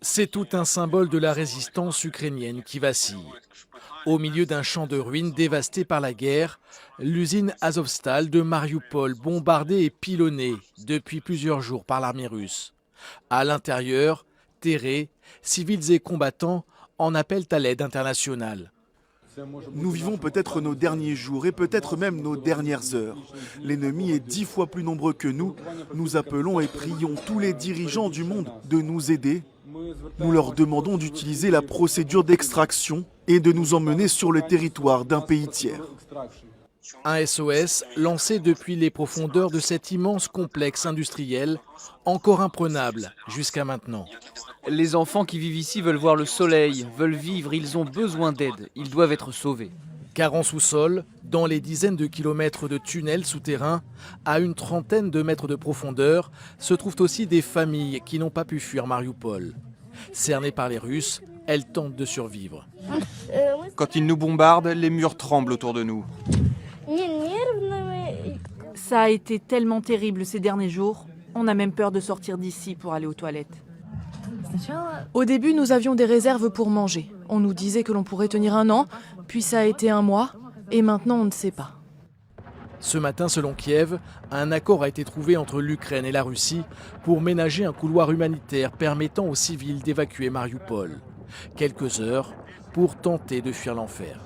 C'est tout un symbole de la résistance ukrainienne qui vacille. Au milieu d'un champ de ruines dévasté par la guerre, l'usine Azovstal de Mariupol bombardée et pilonnée depuis plusieurs jours par l'armée russe. À l'intérieur, terrés, civils et combattants en appellent à l'aide internationale. Nous vivons peut-être nos derniers jours et peut-être même nos dernières heures. L'ennemi est 10 fois plus nombreux que nous. Nous appelons et prions tous les dirigeants du monde de nous aider. Nous leur demandons d'utiliser la procédure d'extraction et de nous emmener sur le territoire d'un pays tiers. Un SOS lancé depuis les profondeurs de cet immense complexe industriel, encore imprenable jusqu'à maintenant. Les enfants qui vivent ici veulent voir le soleil, veulent vivre, ils ont besoin d'aide, ils doivent être sauvés. Car en sous-sol, dans les dizaines de kilomètres de tunnels souterrains, à une trentaine de mètres de profondeur, se trouvent aussi des familles qui n'ont pas pu fuir Mariupol. Cernées par les Russes, elles tentent de survivre. Quand ils nous bombardent, les murs tremblent autour de nous. Ça a été tellement terrible ces derniers jours, on a même peur de sortir d'ici pour aller aux toilettes. Au début, nous avions des réserves pour manger. On nous disait que l'on pourrait tenir 1 an, puis ça a été 1 mois, et maintenant on ne sait pas. Ce matin, selon Kiev, un accord a été trouvé entre l'Ukraine et la Russie pour ménager un couloir humanitaire permettant aux civils d'évacuer Mariupol. Quelques heures pour tenter de fuir l'enfer.